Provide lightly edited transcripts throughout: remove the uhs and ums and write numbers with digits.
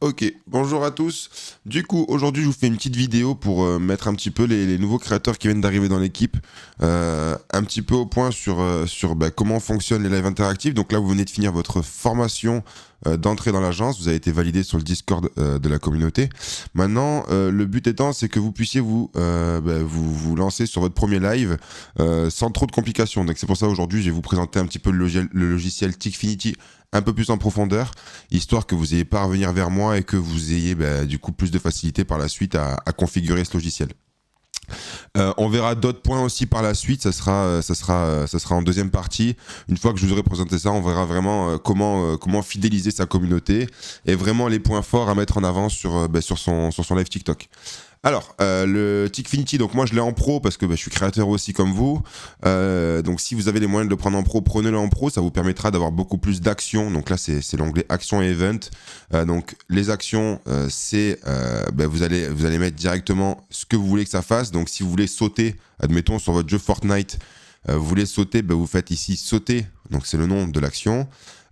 Ok, bonjour à tous. Du coup, aujourd'hui, je vous fais une petite vidéo pour mettre un petit peu les nouveaux créateurs qui viennent d'arriver dans l'équipe, un petit peu au point sur comment fonctionnent les lives interactifs. Donc là, vous venez de finir votre formation d'entrée dans l'agence. Vous avez été validé sur le Discord de la communauté. Maintenant, le but étant, c'est que vous puissiez vous lancer sur votre premier live sans trop de complications. Donc c'est pour ça aujourd'hui, je vais vous présenter un petit peu le logiciel Tickfinity un peu plus en profondeur, histoire que vous ayez pas à revenir vers moi et que vous ayez du coup plus de facilité par la suite à configurer ce logiciel. On verra d'autres points aussi par la suite, ça sera en deuxième partie. Une fois que je vous aurai présenté ça, on verra vraiment comment fidéliser sa communauté et vraiment les points forts à mettre en avant sur son live TikTok. Alors, le Tickfinity, donc moi je l'ai en pro parce que je suis créateur aussi comme vous. Donc si vous avez les moyens de le prendre en pro, prenez-le en pro, ça vous permettra d'avoir beaucoup plus d'actions. Donc là c'est l'onglet Action et Event. Donc les actions, vous allez mettre directement ce que vous voulez que ça fasse. Donc si vous voulez sauter, admettons sur votre jeu Fortnite, vous voulez sauter, vous faites ici sauter, donc c'est le nom de l'action.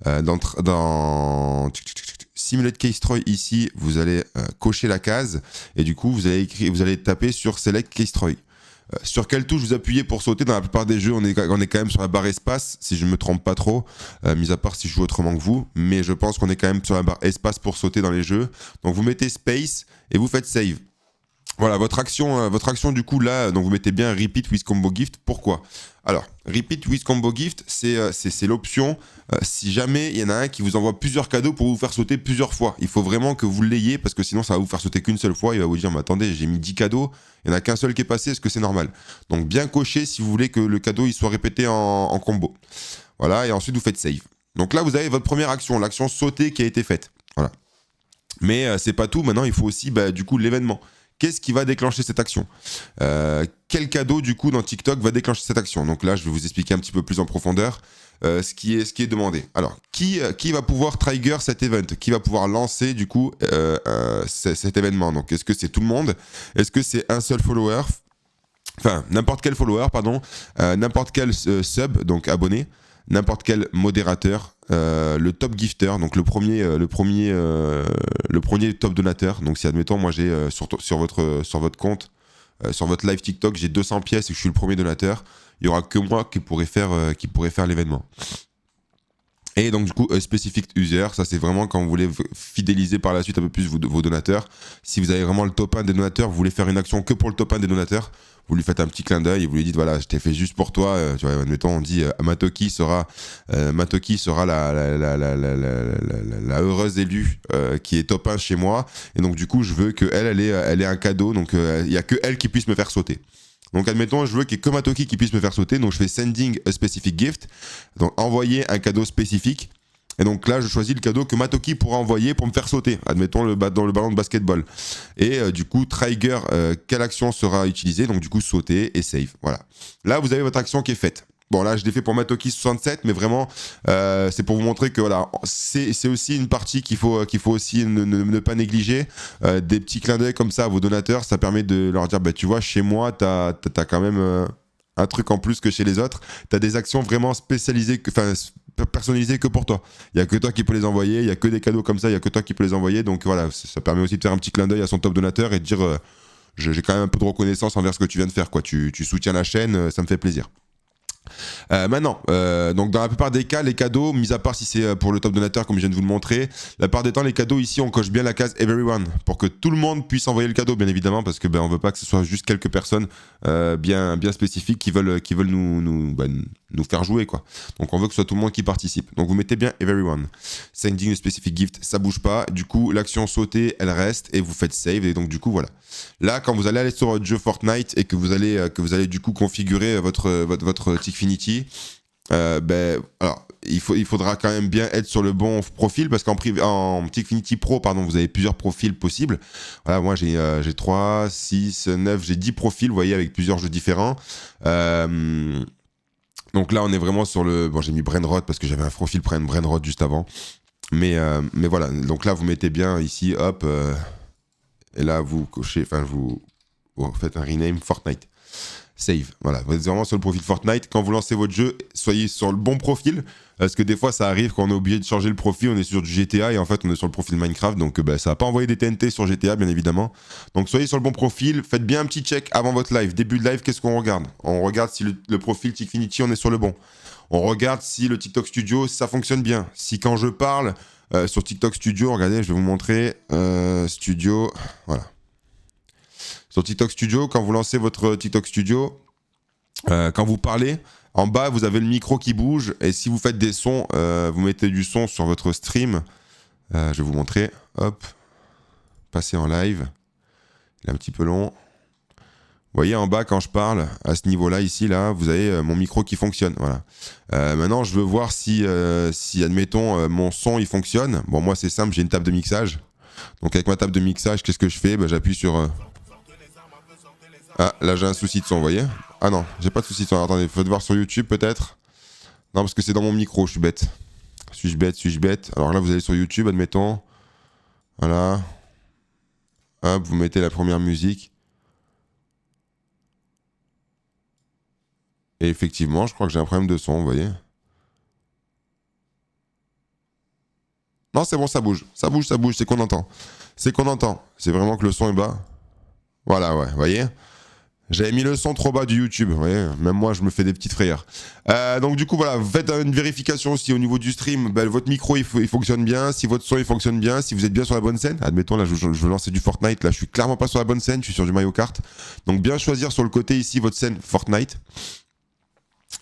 Dans Simulate Case Troy ici, vous allez cocher la case et du coup vous allez taper sur Select Case Troy. Sur quelle touche vous appuyez pour sauter? Dans la plupart des jeux, on est quand même sur la barre espace, si je ne me trompe pas trop, mis à part si je joue autrement que vous, mais je pense qu'on est quand même sur la barre espace pour sauter dans les jeux. Donc vous mettez Space et vous faites Save. Voilà, votre action du coup là, donc vous mettez bien Repeat with Combo Gift. Pourquoi? Alors, Repeat with Combo Gift, c'est l'option si jamais il y en a un qui vous envoie plusieurs cadeaux pour vous faire sauter plusieurs fois. Il faut vraiment que vous l'ayez parce que sinon ça va vous faire sauter qu'une seule fois. Il va vous dire, mais attendez, j'ai mis 10 cadeaux, il n'y en a qu'un seul qui est passé, est-ce que c'est normal? Donc bien coché si vous voulez que le cadeau il soit répété en combo. Voilà, et ensuite vous faites Save. Donc là, vous avez votre première action, l'action sauter qui a été faite. Voilà. Mais c'est pas tout, maintenant il faut aussi du coup l'événement. Qu'est-ce qui va déclencher cette action? Quel cadeau du coup dans TikTok va déclencher cette action? Donc là je vais vous expliquer un petit peu plus en profondeur ce qui est demandé. Alors qui va pouvoir trigger cet event? Qui va pouvoir lancer du coup cet événement? Donc est-ce que c'est tout le monde? Est-ce que c'est un seul follower? Enfin n'importe quel follower pardon, n'importe quel sub donc abonné, n'importe quel modérateur, le top gifter, donc le premier top donateur. Donc si admettons moi j'ai sur votre compte, sur votre live TikTok, j'ai 200 pièces et que je suis le premier donateur, il y aura que moi qui pourrait faire l'événement. Et donc du coup, specific user, ça c'est vraiment quand vous voulez fidéliser par la suite un peu plus vos donateurs. Si vous avez vraiment le top 1 des donateurs, vous voulez faire une action que pour le top 1 des donateurs, vous lui faites un petit clin d'œil et vous lui dites voilà, je t'ai fait juste pour toi. Tu vois, admettons, on dit Matoki sera la heureuse élue qui est top 1 chez moi. Et donc du coup, je veux qu'elle ait un cadeau, donc il n'y a que elle qui puisse me faire sauter. Donc admettons, je veux qu'il y ait que Matoki qui puisse me faire sauter, donc je fais sending a specific gift, donc envoyer un cadeau spécifique. Et donc là, je choisis le cadeau que Matoki pourra envoyer pour me faire sauter. Admettons dans le ballon de basketball. Et du coup, trigger, quelle action sera utilisée? Donc du coup, sauter et save. Voilà. Là, vous avez votre action qui est faite. Bon, là, je l'ai fait pour Matoki 67, mais vraiment, c'est pour vous montrer que voilà, c'est aussi une partie qu'il faut aussi ne pas négliger. Des petits clins d'œil comme ça à vos donateurs, ça permet de leur dire, tu vois, chez moi, t'as quand même un truc en plus que chez les autres. T'as des actions vraiment spécialisées, personnalisées que pour toi. Il n'y a que toi qui peux les envoyer, il n'y a que des cadeaux comme ça, il n'y a que toi qui peux les envoyer. Donc voilà, ça permet aussi de faire un petit clin d'œil à son top donateur et de dire, j'ai quand même un peu de reconnaissance envers ce que tu viens de faire, quoi. Tu soutiens la chaîne, ça me fait plaisir. Maintenant, donc dans la plupart des cas, les cadeaux, mis à part si c'est pour le top donateur comme je viens de vous le montrer, la plupart des temps les cadeaux ici on coche bien la case everyone pour que tout le monde puisse envoyer le cadeau, bien évidemment, parce que on veut pas que ce soit juste quelques personnes bien spécifiques qui veulent nous faire jouer, quoi. Donc on veut que ce soit tout le monde qui participe. Donc vous mettez bien everyone. Sending a specific gift, ça bouge pas. Du coup l'action sauter elle reste et vous faites save et donc du coup voilà. Là quand vous allez aller sur votre jeu Fortnite et que vous allez du coup configurer votre Tickfinity, alors il faudra quand même bien être sur le bon profil parce en Tickfinity Pro pardon, vous avez plusieurs profils possibles. Voilà, moi j'ai 3, 6, 9, j'ai 10 profils, vous voyez, avec plusieurs jeux différents. Donc là on est vraiment sur le... Bon, j'ai mis Brainrot parce que j'avais un profil Brainrot juste avant. Mais voilà, donc là vous mettez bien ici, hop, et là vous cochez, vous faites un rename Fortnite. Save, voilà, vous êtes vraiment sur le profil Fortnite. Quand vous lancez votre jeu, soyez sur le bon profil. Parce que des fois, ça arrive quand on est oublié de changer le profil, on est sur du GTA et en fait, on est sur le profil Minecraft. Donc, ça va pas envoyer des TNT sur GTA, bien évidemment. Donc, soyez sur le bon profil. Faites bien un petit check avant votre live. Début de live, qu'est-ce qu'on regarde? On regarde si le profil Tikfinity, on est sur le bon. On regarde si le TikTok Studio, ça fonctionne bien. Si quand je parle sur TikTok Studio, regardez, je vais vous montrer. Studio, voilà. Sur TikTok Studio, quand vous lancez votre TikTok Studio, quand vous parlez, en bas, vous avez le micro qui bouge. Et si vous faites des sons, vous mettez du son sur votre stream. Je vais vous montrer. Hop. Passer en live. Il est un petit peu long. Vous voyez en bas, quand je parle, à ce niveau-là, ici, là, vous avez mon micro qui fonctionne. Voilà. Maintenant, je veux voir si admettons, mon son, il fonctionne. Bon, moi, c'est simple, j'ai une table de mixage. Donc, avec ma table de mixage, qu'est-ce que je fais? J'appuie sur... Ah, là, j'ai un souci de son, vous voyez? Ah non, j'ai pas de souci de son. Attendez, faut voir sur YouTube, peut-être. Non, parce que c'est dans mon micro, je suis bête. Suis-je bête? Alors là, vous allez sur YouTube, admettons. Voilà. Hop, vous mettez la première musique. Et effectivement, je crois que j'ai un problème de son, vous voyez. Non, c'est bon, ça bouge. Ça bouge, c'est qu'on entend. C'est qu'on entend. C'est vraiment que le son est bas. Voilà, ouais, vous voyez. J'avais mis le son trop bas du YouTube, vous voyez. Même moi, je me fais des petites frayeurs. Donc du coup, voilà, vous faites une vérification aussi au niveau du stream. Votre micro, il fonctionne bien. Si votre son, il fonctionne bien. Si vous êtes bien sur la bonne scène. Admettons, là, je veux lancer du Fortnite. Là, je suis clairement pas sur la bonne scène. Je suis sur du Mario Kart. Donc bien choisir sur le côté ici votre scène Fortnite.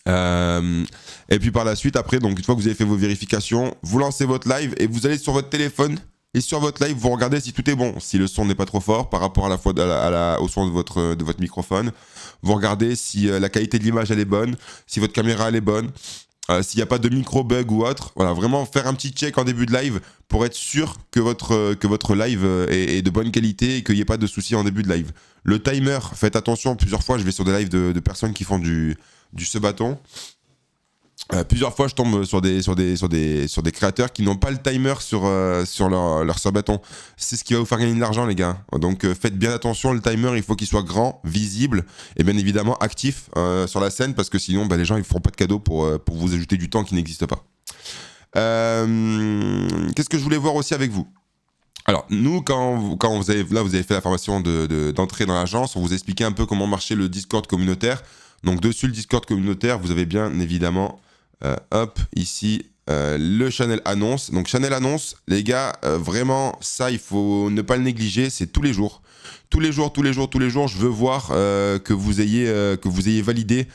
Et puis par la suite, après, donc une fois que vous avez fait vos vérifications, vous lancez votre live et vous allez sur votre téléphone et sur votre live, vous regardez si tout est bon, si le son n'est pas trop fort par rapport à la fois au son de votre microphone. Vous regardez si la qualité de l'image elle est bonne, si votre caméra elle est bonne, s'il n'y a pas de micro bug ou autre. Voilà, vraiment faire un petit check en début de live pour être sûr que votre live est de bonne qualité et qu'il n'y ait pas de soucis en début de live. Le timer, faites attention, plusieurs fois je vais sur des lives de personnes qui font du ce-bâton. Plusieurs fois je tombe sur des créateurs qui n'ont pas le timer sur leur ce-bâton. C'est ce qui va vous faire gagner de l'argent, les gars. Donc faites bien attention, le timer il faut qu'il soit grand, visible et bien évidemment actif sur la scène, parce que sinon les gens ils feront pas de cadeaux pour vous ajouter du temps qui n'existe pas. Qu'est-ce que je voulais voir aussi avec vous? Alors, nous, quand vous avez fait la formation d'entrée dans l'agence, on vous expliquait un peu comment marchait le Discord communautaire. Donc, dessus le Discord communautaire, vous avez bien évidemment, hop, ici, le channel annonce. Donc, channel annonce, les gars, vraiment, ça, il faut ne pas le négliger, c'est tous les jours. Tous les jours, je veux voir que vous ayez validé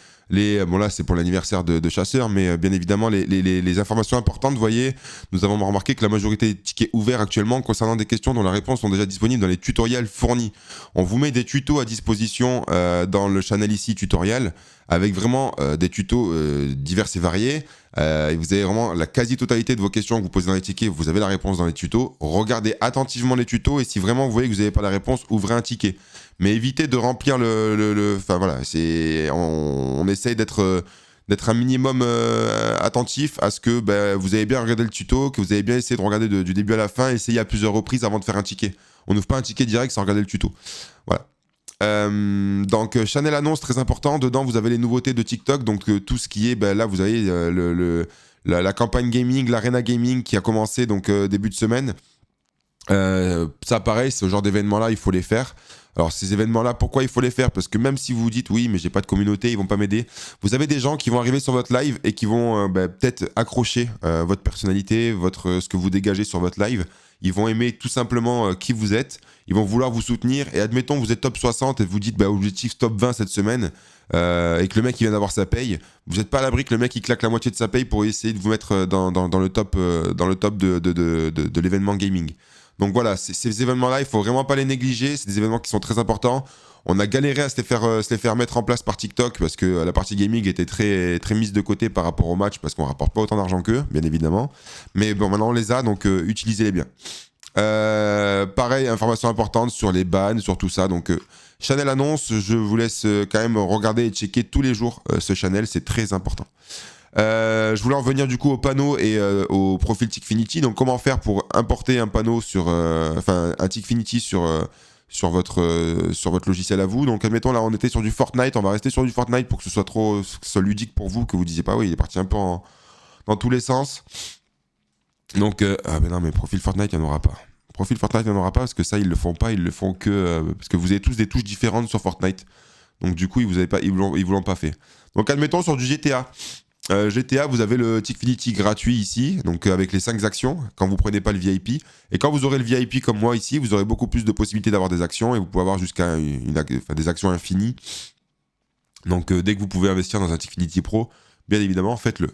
bon là c'est pour l'anniversaire de Chasseur, mais bien évidemment les informations importantes. Vous voyez, nous avons remarqué que la majorité des tickets ouverts actuellement concernant des questions dont la réponse sont déjà disponibles dans les tutoriels fournis. On vous met des tutos à disposition dans le channel ici tutoriel, avec vraiment des tutos divers et variés. Et vous avez vraiment la quasi-totalité de vos questions que vous posez dans les tickets, vous avez la réponse dans les tutos. Regardez attentivement les tutos et si vraiment vous voyez que vous n'avez pas la réponse, ouvrez un ticket. Mais évitez de remplir enfin voilà, on essaye d'être un minimum attentif à ce que vous avez bien regardé le tuto, que vous avez bien essayé de regarder du début à la fin, essayez à plusieurs reprises avant de faire un ticket. On n'ouvre pas un ticket direct sans regarder le tuto. Voilà. Donc channel annonce très important, dedans vous avez les nouveautés de TikTok, donc tout ce qui est, là vous avez la campagne gaming, l'arena gaming qui a commencé donc début de semaine. Ça pareil, ce genre d'événements là il faut les faire. Alors ces événements là, pourquoi il faut les faire? Parce que même si vous vous dites oui mais j'ai pas de communauté, ils vont pas m'aider, vous avez des gens qui vont arriver sur votre live et qui vont peut-être accrocher votre personnalité, ce que vous dégagez sur votre live. Ils vont aimer tout simplement qui vous êtes, ils vont vouloir vous soutenir, et admettons vous êtes top 60 et vous dites objectif top 20 cette semaine, et que le mec il vient d'avoir sa paye, vous n'êtes pas à l'abri que le mec il claque la moitié de sa paye pour essayer de vous mettre dans le top de l'événement gaming. Donc voilà, ces événements-là, il faut vraiment pas les négliger, c'est des événements qui sont très importants. On a galéré à se les faire mettre en place par TikTok parce que la partie gaming était très, très mise de côté par rapport au match, parce qu'on rapporte pas autant d'argent qu'eux, bien évidemment. Mais bon, maintenant on les a, donc utilisez-les bien. Pareil, information importante sur les bans, sur tout ça. Donc channel annonce, je vous laisse quand même regarder et checker tous les jours ce channel, c'est très important. Je voulais en venir du coup au panneau et au profil Tikfinity. Donc comment faire pour importer un panneau un Tikfinity sur votre logiciel à vous. Donc admettons là on était sur du Fortnite, on va rester sur du Fortnite pour que ce soit ludique pour vous, que vous disiez pas oui il est parti un peu dans tous les sens. Donc, ah ben non, mais profil Fortnite, il n'y en aura pas. Profil Fortnite, il n'y en aura pas parce que ça, ils le font pas, ils le font que. Parce que vous avez tous des touches différentes sur Fortnite. Donc, du coup, ils vous l'ont pas fait. Donc, admettons sur du GTA. GTA, vous avez le Tickfinity gratuit ici, donc avec les 5 actions, quand vous prenez pas le VIP. Et quand vous aurez le VIP comme moi ici, vous aurez beaucoup plus de possibilités d'avoir des actions et vous pouvez avoir jusqu'à des actions infinies. Donc, dès que vous pouvez investir dans un Tickfinity Pro, bien évidemment, faites-le.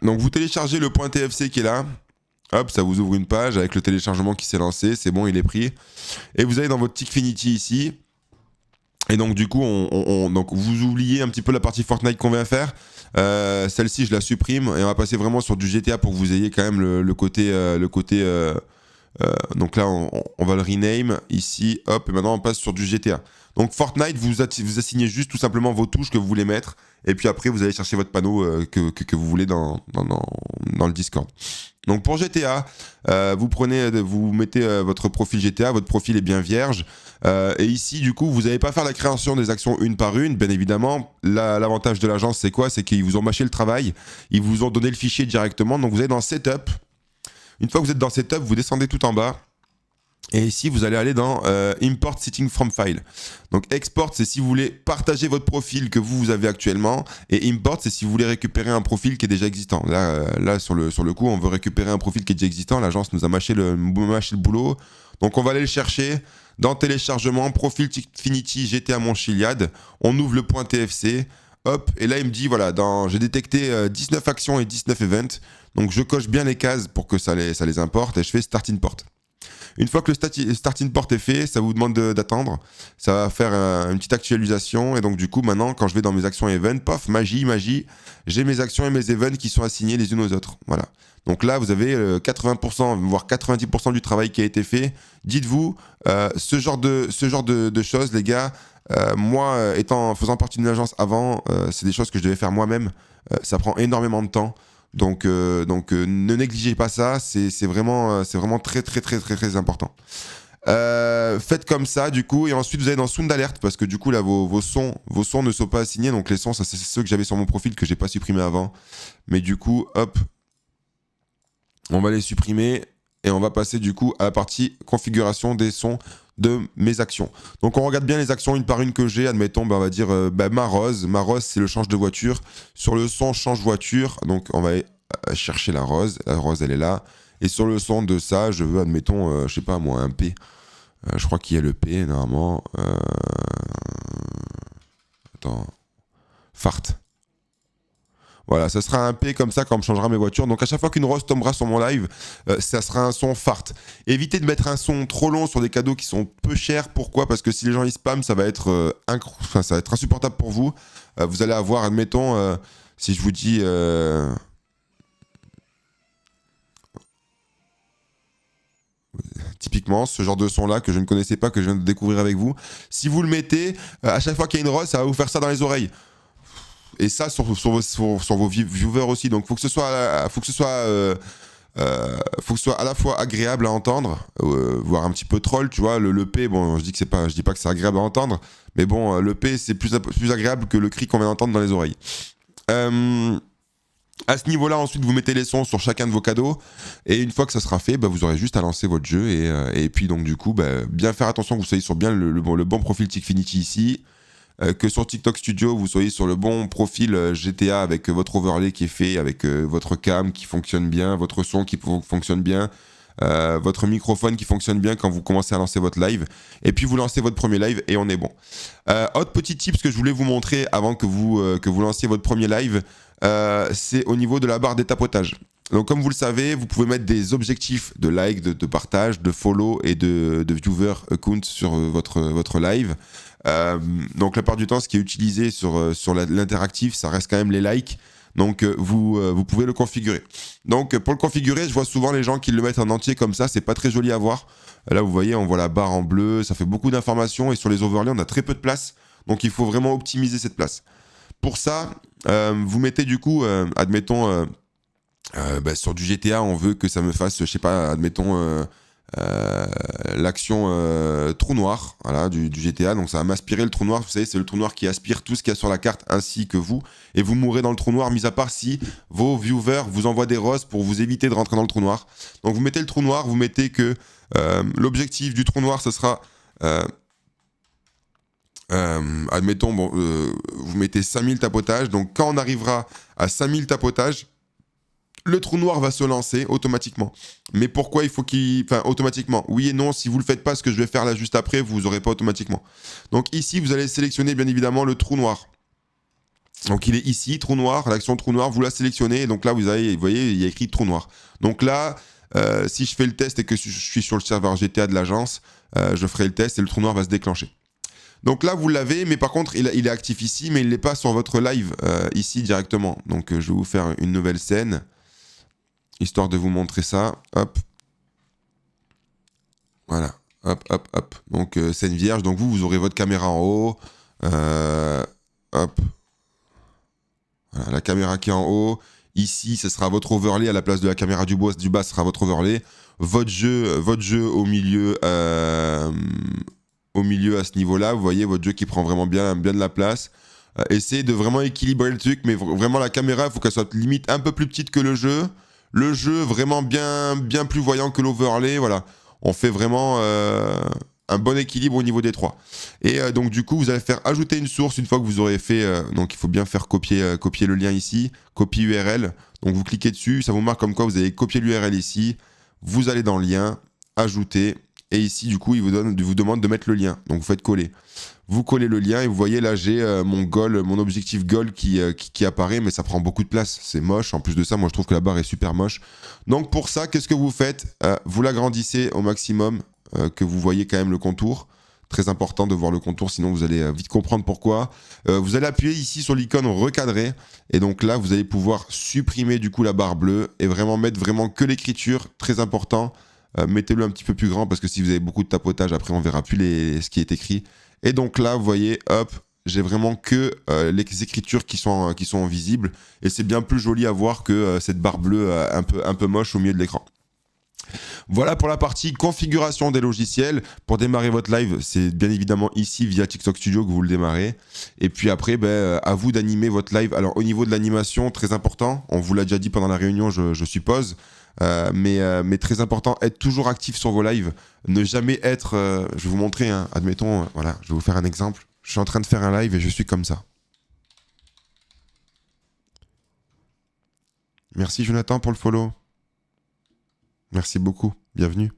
Donc vous téléchargez le point TFC qui est là. Hop, ça vous ouvre une page avec le téléchargement qui s'est lancé. C'est bon, il est pris. Et vous allez dans votre Tickfinity ici. Et donc du coup, donc vous oubliez un petit peu la partie Fortnite qu'on vient faire. Celle-ci, je la supprime. Et on va passer vraiment sur du GTA pour que vous ayez quand même le côté... donc là, on va le rename ici. Hop, et maintenant on passe sur du GTA. Donc Fortnite, vous assignez juste tout simplement vos touches que vous voulez mettre. Et puis après, vous allez chercher votre panneau que vous voulez dans le Discord. Donc pour GTA, vous mettez votre profil GTA, votre profil est bien vierge. Et ici, du coup, vous n'allez pas faire la création des actions une par une, bien évidemment. L'avantage de l'agence, c'est quoi? C'est qu'ils vous ont mâché le travail, ils vous ont donné le fichier directement. Donc vous allez dans Setup. Une fois que vous êtes dans Setup, vous descendez tout en bas. Et ici, vous allez aller dans Import Setting from File. Donc Export, c'est si vous voulez partager votre profil que vous avez actuellement. Et Import, c'est si vous voulez récupérer un profil qui est déjà existant. Là sur le coup, on veut récupérer un profil qui est déjà existant. L'agence nous a mâché le boulot. Donc on va aller le chercher dans Téléchargement, Profil Tickfinity GTA Montchiliad. On ouvre le point TFC. Hop, et là il me dit, voilà, j'ai détecté 19 actions et 19 events. Donc je coche bien les cases pour que ça les importe et je fais Start Import. Une fois que le Start Import est fait, ça vous demande d'attendre. Ça va faire une petite actualisation. Et donc, du coup, maintenant, quand je vais dans mes actions et events, paf, magie, j'ai mes actions et mes events qui sont assignés les unes aux autres. Voilà. Donc là, vous avez 80%, voire 90% du travail qui a été fait. Dites-vous, ce genre de choses, les gars, moi, faisant partie d'une agence avant, c'est des choses que je devais faire moi-même. Ça prend énormément de temps. Donc, ne négligez pas ça, c'est vraiment très très très très très important. Faites comme ça du coup, et ensuite vous allez dans Sound Alert parce que du coup là vos sons ne sont pas assignés. Donc les sons, ça c'est ceux que j'avais sur mon profil que j'ai pas supprimé avant, mais du coup hop, on va les supprimer et on va passer du coup à la partie configuration des sons de mes actions. Donc on regarde bien les actions une par une que j'ai. Admettons, on va dire ma rose c'est le change de voiture. Sur le son change voiture, donc on va chercher la rose elle est là. Et sur le son de ça, je veux, admettons, je sais pas moi, un P. Je crois qu'il y a le P normalement. Attends, fart. Voilà, ça sera un P comme ça quand on changera mes voitures. Donc à chaque fois qu'une rose tombera sur mon live, ça sera un son fart. Évitez de mettre un son trop long sur des cadeaux qui sont peu chers. Pourquoi? Parce que si les gens y spamment, ça va être insupportable pour vous. Vous allez avoir, admettons, si je vous dis... typiquement, ce genre de son-là que je ne connaissais pas, que je viens de découvrir avec vous. Si vous le mettez, à chaque fois qu'il y a une rose, ça va vous faire ça dans les oreilles. Et ça sur vos viewers aussi. Donc faut que ce soit à la fois agréable à entendre, voire un petit peu troll, tu vois. Le P, bon, je dis pas que c'est agréable à entendre, mais bon, le P c'est plus agréable que le cri qu'on vient d'entendre dans les oreilles. À ce niveau-là, ensuite, vous mettez les sons sur chacun de vos cadeaux. Et une fois que ça sera fait, vous aurez juste à lancer votre jeu. Et puis, donc, du coup, bien faire attention que vous soyez sur bien le bon profil Tickfinity ici. Que sur TikTok Studio, vous soyez sur le bon profil GTA avec votre overlay qui est fait, avec votre cam qui fonctionne bien, votre son qui fonctionne bien, votre microphone qui fonctionne bien quand vous commencez à lancer votre live. Et puis vous lancez votre premier live et on est bon. Autre petit tips que je voulais vous montrer avant que vous lanciez votre premier live, c'est au niveau de la barre des tapotages. Donc comme vous le savez, vous pouvez mettre des objectifs de like, de partage, de follow et de viewer account sur votre live. Donc la part du temps, ce qui est utilisé sur l'interactif, ça reste quand même les likes. Donc vous pouvez le configurer. Donc pour le configurer, je vois souvent les gens qui le mettent en entier comme ça, c'est pas très joli à voir. Là vous voyez, on voit la barre en bleu, ça fait beaucoup d'informations et sur les overlays, on a très peu de place. Donc il faut vraiment optimiser cette place. Pour ça, vous mettez du coup, admettons, sur du GTA, on veut que ça me fasse, je sais pas, admettons l'action trou noir, voilà, du GTA. Donc ça va m'aspirer le trou noir. Vous savez, c'est le trou noir qui aspire tout ce qu'il y a sur la carte ainsi que vous. Et vous mourrez dans le trou noir, mis à part si vos viewers vous envoient des roses pour vous éviter de rentrer dans le trou noir. Donc vous mettez le trou noir, vous mettez que l'objectif du trou noir, ce sera... admettons, vous mettez 5000 tapotages. Donc quand on arrivera à 5000 tapotages, le trou noir va se lancer automatiquement. Mais pourquoi il faut qu'il... Enfin, automatiquement. Oui et non, si vous ne le faites pas, ce que je vais faire là juste après, vous n'aurez pas automatiquement. Donc ici, vous allez sélectionner bien évidemment le trou noir. Donc il est ici, trou noir, l'action trou noir, vous la sélectionnez. Et donc là, vous voyez, il y a écrit trou noir. Donc là, si je fais le test et que je suis sur le serveur GTA de l'agence, je ferai le test et le trou noir va se déclencher. Donc là, vous l'avez, mais par contre, il est actif ici, mais il n'est pas sur votre live ici directement. Donc je vais vous faire une nouvelle scène, histoire de vous montrer ça. Hop. Voilà. Hop, hop, hop. Donc scène vierge. Donc vous aurez votre caméra en haut. Hop. Voilà, la caméra qui est en haut. Ici, ce sera votre overlay à la place de la caméra du bas, ce sera votre overlay. Votre jeu au milieu à ce niveau-là. Vous voyez, votre jeu qui prend vraiment bien de la place. Essayez de vraiment équilibrer le truc, mais vraiment la caméra, il faut qu'elle soit limite un peu plus petite que le jeu. Le jeu vraiment bien plus voyant que l'overlay. Voilà, on fait vraiment un bon équilibre au niveau des trois. Et donc du coup, vous allez faire ajouter une source une fois que vous aurez fait. Donc il faut bien faire copier le lien ici, copie URL. Donc vous cliquez dessus, ça vous marque comme quoi vous avez copié l'URL ici. Vous allez dans le lien, ajouter. Et ici, du coup, il vous demande de mettre le lien. Donc, vous faites coller. Vous collez le lien et vous voyez, là, j'ai mon objectif goal qui apparaît, mais ça prend beaucoup de place. C'est moche. En plus de ça, moi, je trouve que la barre est super moche. Donc, pour ça, qu'est-ce que vous faites ? Vous l'agrandissez au maximum, que vous voyez quand même le contour. Très important de voir le contour, sinon vous allez vite comprendre pourquoi. Vous allez appuyer ici sur l'icône recadrer. Et donc là, vous allez pouvoir supprimer, du coup, la barre bleue et vraiment mettre que l'écriture. Très important. Mettez-le un petit peu plus grand parce que si vous avez beaucoup de tapotage, après on verra plus ce qui est écrit. Et donc là, vous voyez, hop, j'ai vraiment que les écritures qui sont visibles. Et c'est bien plus joli à voir que cette barre bleue un peu moche au milieu de l'écran. Voilà pour la partie configuration des logiciels. Pour démarrer votre live, c'est bien évidemment ici via TikTok Studio que vous le démarrez. Et puis après, à vous d'animer votre live. Alors au niveau de l'animation, très important, on vous l'a déjà dit pendant la réunion, je suppose. Mais très important, être toujours actif sur vos lives. Ne jamais être... je vais vous montrer, hein, admettons, voilà, je vais vous faire un exemple. Je suis en train de faire un live et je suis comme ça. Merci Jonathan pour le follow. Merci beaucoup, bienvenue.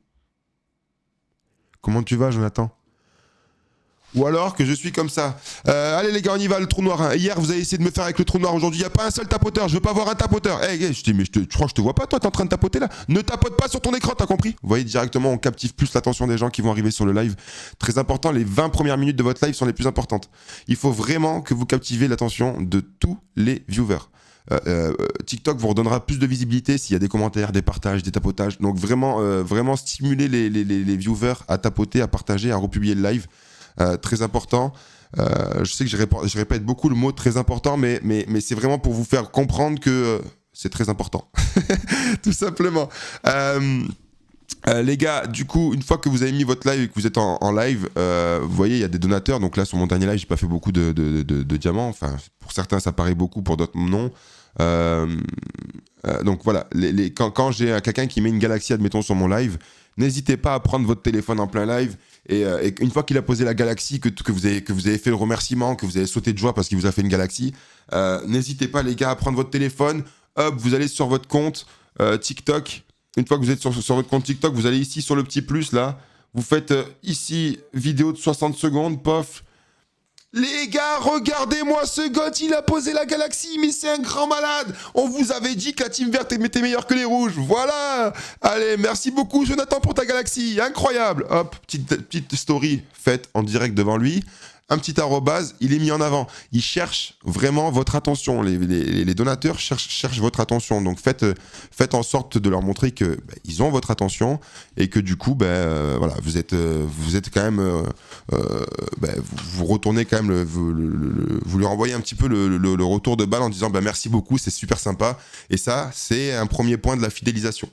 Comment tu vas Jonathan ? Ou alors que je suis comme ça. Allez les gars, on y va, le trou noir. Hein. Hier, vous avez essayé de me faire avec le trou noir. Aujourd'hui, il n'y a pas un seul tapoteur. Je veux pas voir un tapoteur. Hey, je dis, mais tu crois que je te vois pas, toi, t'es en train de tapoter là ? Ne tapote pas sur ton écran, t'as compris ? Vous voyez, directement, on captive plus l'attention des gens qui vont arriver sur le live. Très important, les 20 premières minutes de votre live sont les plus importantes. Il faut vraiment que vous captivez l'attention de tous les viewers. TikTok vous redonnera plus de visibilité s'il y a des commentaires, des partages, des tapotages. Donc vraiment stimuler les viewers à tapoter, à partager, à republier le live. Très important. Je sais que je répète beaucoup le mot très important, mais c'est vraiment pour vous faire comprendre que c'est très important. Tout simplement. Les gars, du coup, une fois que vous avez mis votre live et que vous êtes en live, vous voyez, il y a des donateurs. Donc là, sur mon dernier live, j'ai pas fait beaucoup de diamants. Enfin, pour certains, ça paraît beaucoup, pour d'autres, non. Donc voilà, quand j'ai quelqu'un qui met une galaxie, admettons, sur mon live, n'hésitez pas à prendre votre téléphone en plein live. Et une fois qu'il a posé la galaxie, que vous avez fait le remerciement, que vous avez sauté de joie parce qu'il vous a fait une galaxie, n'hésitez pas, les gars, à prendre votre téléphone. Hop, vous allez sur votre compte TikTok. Une fois que vous êtes sur votre compte TikTok, vous allez ici sur le petit plus là. Vous faites ici vidéo de 60 secondes, pof. Les gars, regardez-moi ce goth, il a posé la galaxie, mais c'est un grand malade. On vous avait dit que la team verte était meilleure que les rouges. Voilà. Allez, merci beaucoup Jonathan pour ta galaxie, incroyable. Hop, petite story faite en direct devant lui. Un petit arrobase, il est mis en avant. Il cherche vraiment votre attention. Les donateurs cherchent votre attention. Donc faites en sorte de leur montrer que ils ont votre attention et que du coup, voilà, vous êtes quand même, vous retournez quand même, vous lui renvoyez un petit peu le retour de balle en disant merci beaucoup, c'est super sympa. Et ça, c'est un premier point de la fidélisation.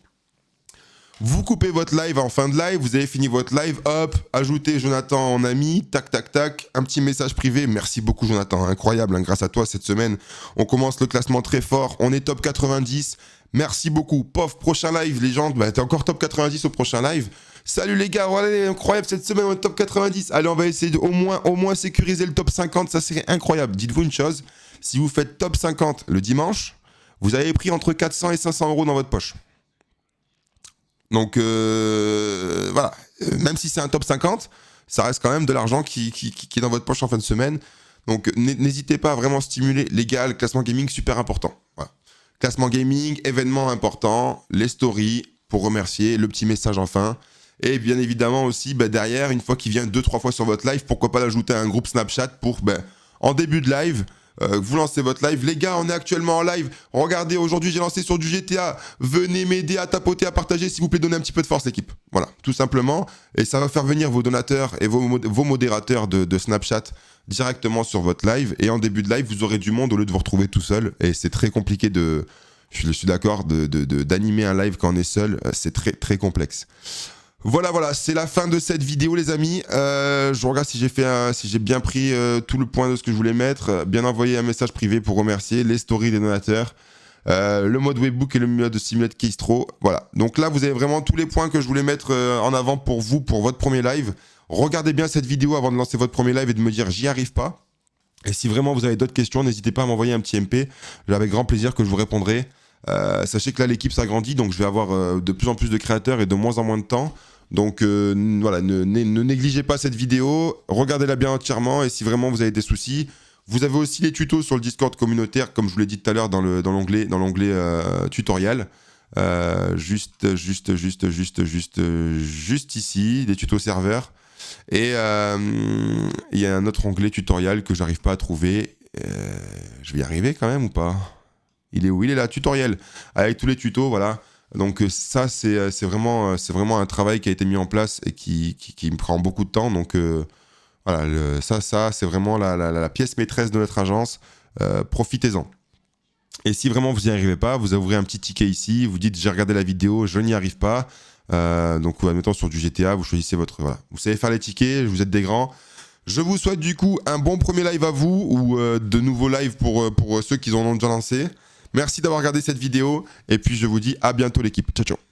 Vous coupez votre live en fin de live, vous avez fini votre live, hop, ajoutez Jonathan en ami, tac tac tac, un petit message privé. Merci beaucoup Jonathan, incroyable, hein, grâce à toi cette semaine, on commence le classement très fort, on est top 90. Merci beaucoup. Pof, prochain live, les gens, bah, t'es encore top 90 au prochain live. Salut les gars, voilà, incroyable cette semaine, on est top 90. Allez, on va essayer de au moins sécuriser le top 50, ça serait incroyable. Dites-vous une chose, si vous faites top 50 le dimanche, vous avez pris entre 400 et 500 euros dans votre poche. Donc voilà, même si c'est un top 50, ça reste quand même de l'argent qui est dans votre poche en fin de semaine. Donc n'hésitez pas à vraiment stimuler. Les gars, le classement gaming, super important. Voilà. Classement gaming, événement important, les stories pour remercier, le petit message enfin. Et bien évidemment aussi, derrière, une fois qu'il vient 2-3 fois sur votre live, pourquoi pas l'ajouter à un groupe Snapchat pour, en début de live, vous lancez votre live. Les gars, on est actuellement en live. Regardez, aujourd'hui, j'ai lancé sur du GTA. Venez m'aider à tapoter, à partager. S'il vous plaît, donnez un petit peu de force, l'équipe. Voilà, tout simplement. Et ça va faire venir vos donateurs et vos modérateurs de Snapchat directement sur votre live. Et en début de live, vous aurez du monde au lieu de vous retrouver tout seul. Et c'est très compliqué je suis d'accord, d'animer un live quand on est seul. C'est très, très complexe. Voilà, c'est la fin de cette vidéo les amis. Je regarde si j'ai bien pris tout le point de ce que je voulais mettre. Bien envoyé un message privé pour remercier les stories des donateurs, le mode webbook et le mode Simulate Keystro. Voilà, donc là vous avez vraiment tous les points que je voulais mettre en avant pour vous, pour votre premier live. Regardez bien cette vidéo avant de lancer votre premier live et de me dire j'y arrive pas. Et si vraiment vous avez d'autres questions, n'hésitez pas à m'envoyer un petit MP. Avec grand plaisir que je vous répondrai. Sachez que là l'équipe s'agrandit, donc je vais avoir de plus en plus de créateurs et de moins en moins de temps. Donc voilà, ne négligez pas cette vidéo, regardez-la bien entièrement et si vraiment vous avez des soucis, vous avez aussi les tutos sur le Discord communautaire, comme je vous l'ai dit tout à l'heure dans l'onglet tutoriel. Juste ici, les tutos serveurs. Et il y a un autre onglet tutoriel que j'arrive pas à trouver. Je vais y arriver quand même ou pas? Il est où? Il est là, tutoriel, avec tous les tutos, voilà. Donc ça, c'est vraiment un travail qui a été mis en place et qui me prend beaucoup de temps. Donc voilà, ça c'est vraiment la pièce maîtresse de notre agence. Profitez-en. Et si vraiment vous n'y arrivez pas, vous ouvrez un petit ticket ici, vous dites j'ai regardé la vidéo, je n'y arrive pas. Donc admettons sur du GTA, vous choisissez votre... Voilà. Vous savez faire les tickets, vous êtes des grands. Je vous souhaite du coup un bon premier live à vous ou de nouveaux lives pour ceux qui en ont déjà lancé. Merci d'avoir regardé cette vidéo et puis je vous dis à bientôt l'équipe. Ciao ciao.